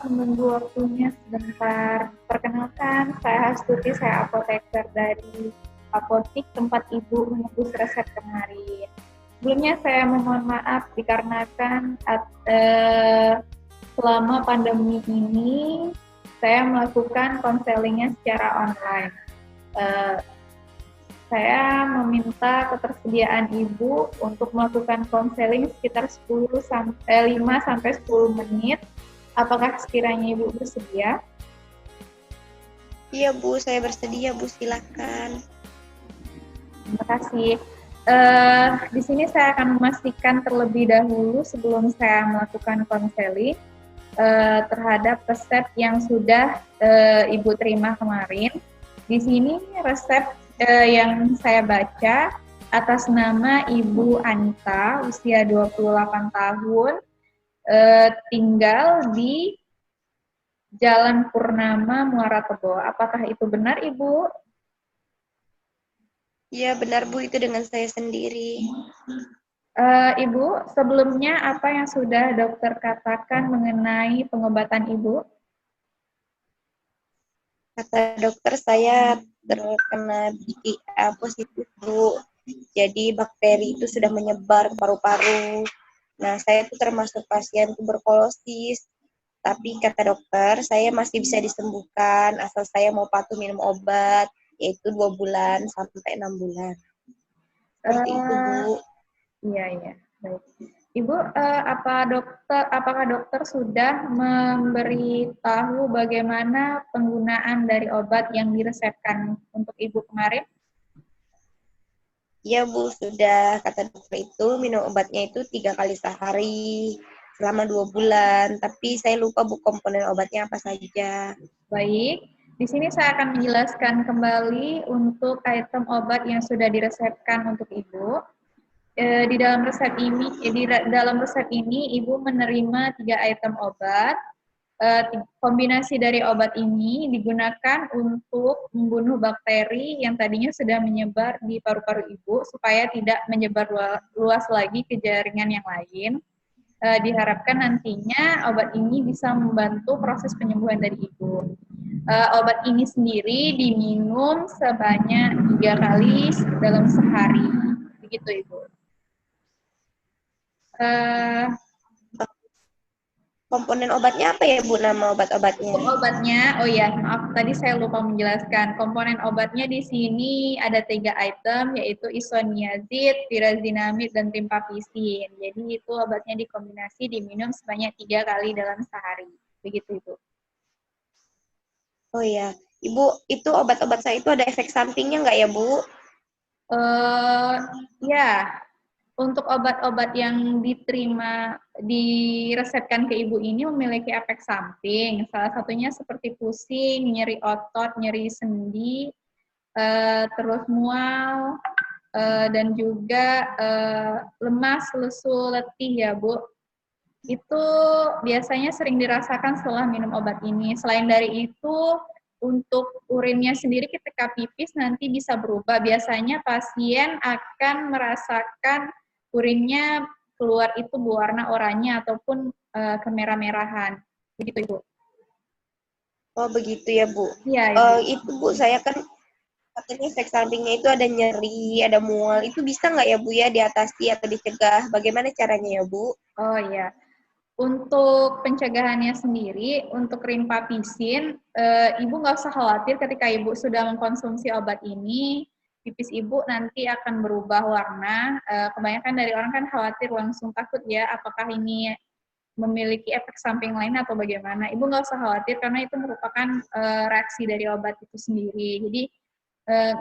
menunggu waktunya sebentar. Perkenalkan, saya Hastuti, saya apoteker dari apotik tempat Ibu menebus resep kemarin. Sebelumnya saya mohon maaf dikarenakan selama pandemi ini saya melakukan konselingnya secara online. Eh, saya meminta ketersediaan Ibu untuk melakukan konseling sekitar 5 sampai 10 menit. Apakah sekiranya Ibu bersedia? Iya Bu, saya bersedia Bu, silakan. Terima kasih. Di sini saya akan memastikan terlebih dahulu sebelum saya melakukan konseling terhadap resep yang sudah Ibu terima kemarin. Di sini resep yang saya baca atas nama Ibu Anita, usia 28 tahun, tinggal di Jalan Purnama, Muara Tebo. Apakah itu benar, Ibu? Iya benar Bu, itu dengan saya sendiri. Ibu, sebelumnya apa yang sudah dokter katakan mengenai pengobatan Ibu? Kata dokter saya terkena BPA positif Bu. Jadi bakteri itu sudah menyebar ke paru-paru. Nah, saya itu termasuk pasien tuberkulosis. Tapi kata dokter, saya masih bisa disembuhkan asal saya mau patuh minum obat, yaitu 2 bulan sampai 6 bulan. Seperti itu Bu. Iya, iya. Baik. Ibu, apakah dokter sudah memberitahu bagaimana penggunaan dari obat yang diresepkan untuk Ibu kemarin? Iya Bu, sudah kata dokter itu minum obatnya itu 3 kali sehari selama 2 bulan. Tapi saya lupa Bu komponen obatnya apa saja. Baik, di sini saya akan menjelaskan kembali untuk item obat yang sudah diresepkan untuk Ibu. Di dalam resep ini Ibu menerima 3 item obat. Kombinasi dari obat ini digunakan untuk membunuh bakteri yang tadinya sudah menyebar di paru-paru Ibu supaya tidak menyebar luas lagi ke jaringan yang lain. Diharapkan nantinya obat ini bisa membantu proses penyembuhan dari Ibu. Obat ini sendiri diminum sebanyak 3 kali dalam sehari. Begitu Ibu. Komponen obatnya apa ya Bu, nama obat-obatnya? Obatnya, oh ya, maaf tadi saya lupa menjelaskan. Komponen obatnya di sini ada 3 item, yaitu isoniazid, pyrazinamid, dan rifampicin. Jadi itu obatnya dikombinasi diminum sebanyak 3 kali dalam sehari. Begitu Ibu. Oh ya, Ibu, itu obat-obat saya itu ada efek sampingnya nggak ya Bu? Ya, untuk obat-obat yang diterima, diresepkan ke Ibu ini memiliki efek samping. Salah satunya seperti pusing, nyeri otot, nyeri sendi, terus mual, dan juga lemas, lesu, letih ya Bu. Itu biasanya sering dirasakan setelah minum obat ini. Selain dari itu, untuk urinnya sendiri ketika pipis nanti bisa berubah. Biasanya pasien akan merasakan urinnya keluar itu berwarna oranye ataupun kemerah-merahan. Begitu Ibu. Oh begitu ya Bu. Iya Ibu. Itu Bu, saya kan katanya efek sampingnya itu ada nyeri, ada mual. Itu bisa nggak ya Bu ya diatasi atau dicegah? Bagaimana caranya ya Bu? Oh iya. Untuk pencegahannya sendiri, untuk rifampicin, Ibu nggak usah khawatir ketika Ibu sudah mengkonsumsi obat ini, pipis Ibu nanti akan berubah warna. Kebanyakan dari orang kan khawatir langsung takut ya, apakah ini memiliki efek samping lain atau bagaimana. Ibu nggak usah khawatir karena itu merupakan reaksi dari obat itu sendiri. Jadi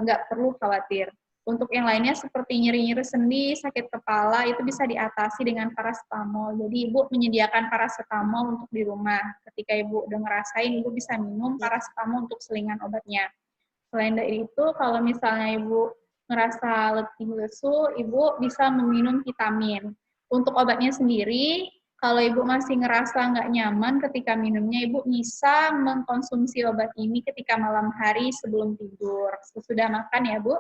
nggak perlu khawatir. Untuk yang lainnya seperti nyeri-nyeri sendi, sakit kepala, itu bisa diatasi dengan paracetamol. Jadi Ibu menyediakan paracetamol untuk di rumah. Ketika Ibu udah ngerasain, Ibu bisa minum paracetamol untuk selingan obatnya. Selain dari itu, kalau misalnya Ibu ngerasa letih lesu, Ibu bisa meminum vitamin. Untuk obatnya sendiri, kalau Ibu masih ngerasa nggak nyaman ketika minumnya, Ibu bisa mengkonsumsi obat ini ketika malam hari sebelum tidur. Sesudah makan ya, Bu?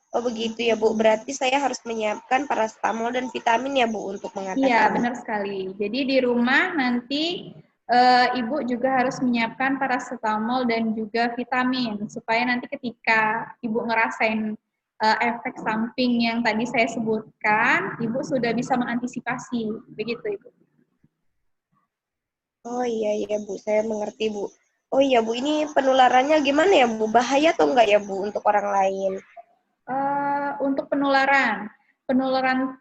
Oh begitu ya Bu, berarti saya harus menyiapkan paracetamol dan vitamin ya Bu untuk Iya, mengatasinya. benar sekali. Jadi di rumah nanti Ibu juga harus menyiapkan paracetamol dan juga vitamin supaya nanti ketika Ibu ngerasain efek samping yang tadi saya sebutkan, Ibu sudah bisa mengantisipasi. Begitu, Ibu. Oh iya iya Bu, saya mengerti Bu. Oh iya Bu, ini penularannya gimana ya Bu? Bahaya atau enggak ya Bu untuk orang lain? Untuk penularan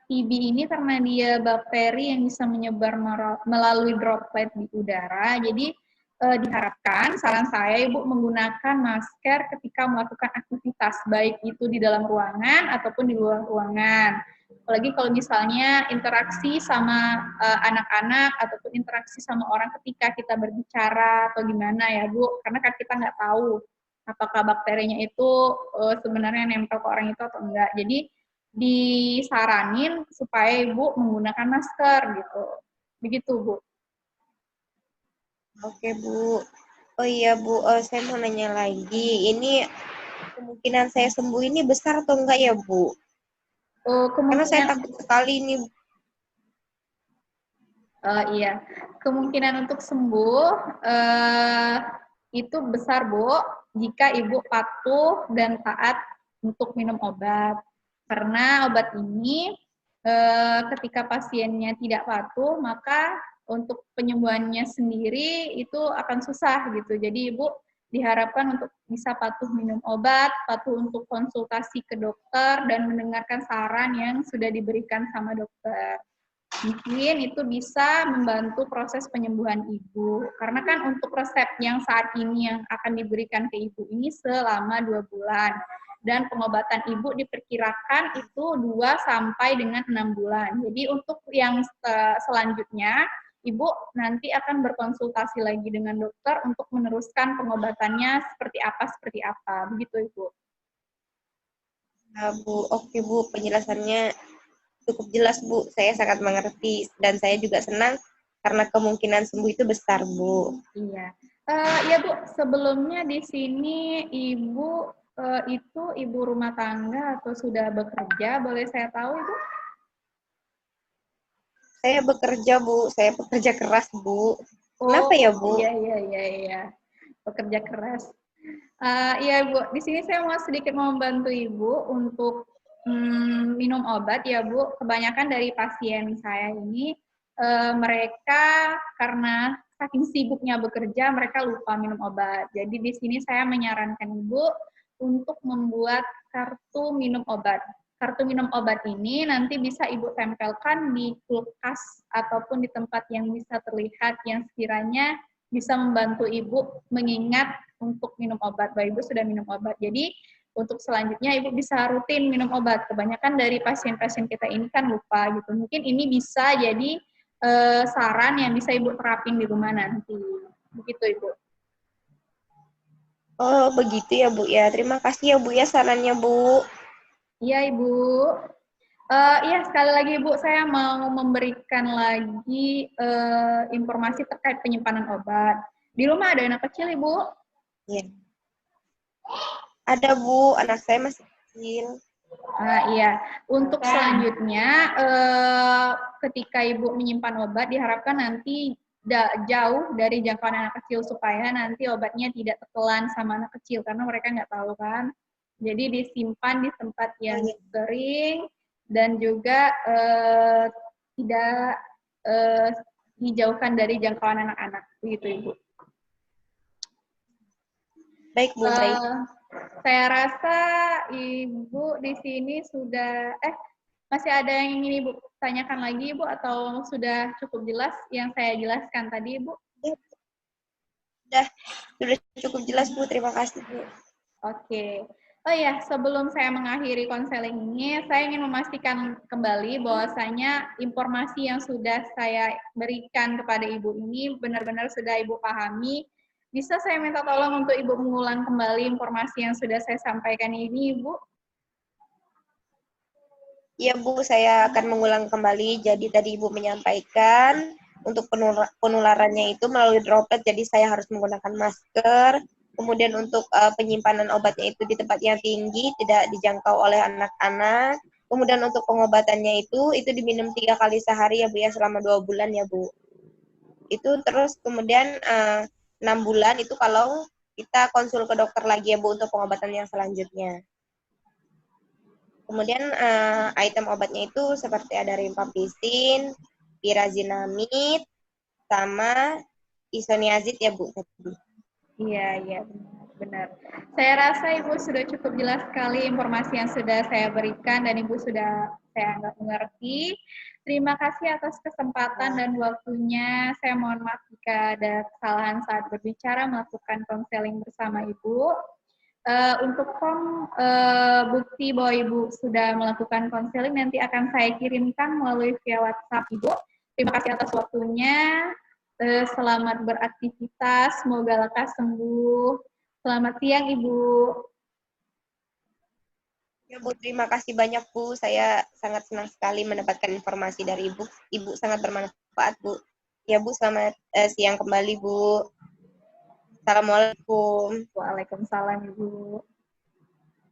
TB ini karena dia bakteri yang bisa menyebar melalui droplet di udara, jadi diharapkan saran saya Ibu menggunakan masker ketika melakukan aktivitas, baik itu di dalam ruangan ataupun di luar ruangan. Apalagi kalau misalnya interaksi sama anak-anak ataupun interaksi sama orang ketika kita berbicara atau gimana ya Bu, karena kan kita nggak tahu apakah bakterinya itu sebenarnya nempel ke orang itu atau enggak. Jadi disaranin supaya Ibu menggunakan masker gitu. Begitu, Bu. Oke Bu. Oh iya Bu, saya mau nanya lagi. Ini kemungkinan saya sembuh ini besar atau enggak ya Bu? Karena saya Kemungkinan takut sekali ini. iya, kemungkinan untuk sembuh itu besar, Bu, jika Ibu patuh dan taat untuk minum obat. Karena obat ini ketika pasiennya tidak patuh, maka untuk penyembuhannya sendiri itu akan susah gitu. Jadi Ibu diharapkan untuk bisa patuh minum obat, patuh untuk konsultasi ke dokter, dan mendengarkan saran yang sudah diberikan sama dokter. Mungkin itu bisa membantu proses penyembuhan ibu. Karena kan untuk resep yang saat ini yang akan diberikan ke ibu ini selama 2 bulan. Dan pengobatan ibu diperkirakan itu 2 sampai dengan 6 bulan. Jadi untuk yang selanjutnya, ibu nanti akan berkonsultasi lagi dengan dokter untuk meneruskan pengobatannya seperti apa. Begitu ibu. Nah, Bu, oke Bu, penjelasannya cukup jelas Bu. Saya sangat mengerti dan saya juga senang karena kemungkinan sembuh itu besar Bu. Iya. Ya Bu, sebelumnya di sini Ibu itu ibu rumah tangga atau sudah bekerja? Boleh saya tahu Ibu? Saya bekerja Bu, saya pekerja keras Bu. Kenapa ya Oh, Bu? iya. Bekerja keras. Iya Bu, di sini saya mau sedikit membantu Ibu untuk minum obat ya Bu. Kebanyakan dari pasien saya ini mereka karena saking sibuknya bekerja mereka lupa minum obat. Jadi di sini saya menyarankan Ibu untuk membuat kartu minum obat. Kartu minum obat ini nanti bisa Ibu tempelkan di kulkas ataupun di tempat yang bisa terlihat yang sekiranya bisa membantu Ibu mengingat untuk minum obat, bahwa Ibu sudah minum obat. Jadi untuk selanjutnya Ibu bisa rutin minum obat. Kebanyakan dari pasien-pasien kita ini kan lupa gitu. Mungkin ini bisa jadi saran yang bisa Ibu terapin di rumah nanti. Begitu Ibu. Oh, begitu ya Bu ya. Terima kasih ya Bu ya sarannya Bu. Iya Ibu. Iya, sekali lagi Bu, saya mau memberikan lagi informasi terkait penyimpanan obat. Di rumah ada anak kecil Ibu? Ya. Ada Bu, anak saya masih kecil. Iya, untuk selanjutnya ketika Ibu menyimpan obat diharapkan nanti jauh dari jangkauan anak kecil supaya nanti obatnya tidak tertelan sama anak kecil karena mereka nggak tahu kan. Jadi disimpan di tempat yang kering dan juga tidak dijauhkan dari jangkauan anak-anak, begitu Ibu. Baik Bu, baik. Saya rasa Ibu di sini sudah, masih ada yang ingin Ibu tanyakan lagi Ibu atau sudah cukup jelas yang saya jelaskan tadi Ibu? Ya, sudah cukup jelas Bu, terima kasih Bu. Oke. Oh ya, sebelum saya mengakhiri konseling ini, saya ingin memastikan kembali bahwasanya informasi yang sudah saya berikan kepada Ibu ini benar-benar sudah Ibu pahami. Bisa saya minta tolong untuk Ibu mengulang kembali informasi yang sudah saya sampaikan ini, Ibu? Iya Bu, saya akan mengulang kembali. Jadi tadi Ibu menyampaikan untuk penularannya itu melalui droplet, jadi saya harus menggunakan masker. Kemudian untuk penyimpanan obatnya itu di tempat yang tinggi, tidak dijangkau oleh anak-anak. Kemudian untuk pengobatannya itu diminum 3 kali sehari ya Bu ya, selama 2 bulan ya Bu. Itu terus kemudian 6 bulan itu kalau kita konsul ke dokter lagi ya Bu untuk pengobatan yang selanjutnya. Kemudian item obatnya itu seperti ada rifampicin, pirazinamid, sama isoniazid ya Bu. Iya, iya, benar. Saya rasa Ibu sudah cukup jelas sekali informasi yang sudah saya berikan dan Ibu sudah saya anggap mengerti. Terima kasih atas kesempatan dan waktunya. Saya mohon maaf jika ada kesalahan saat berbicara melakukan konseling bersama Ibu. Untuk form bukti bahwa Ibu sudah melakukan konseling nanti akan saya kirimkan melalui via WhatsApp Ibu. Terima kasih atas waktunya. Selamat beraktivitas, semoga lekas sembuh. Selamat siang, Ibu. Ya Bu, terima kasih banyak Bu. Saya sangat senang sekali mendapatkan informasi dari Ibu. Ibu sangat bermanfaat Bu. Ya Bu, selamat siang kembali Bu. Assalamualaikum. Waalaikumsalam, Ibu.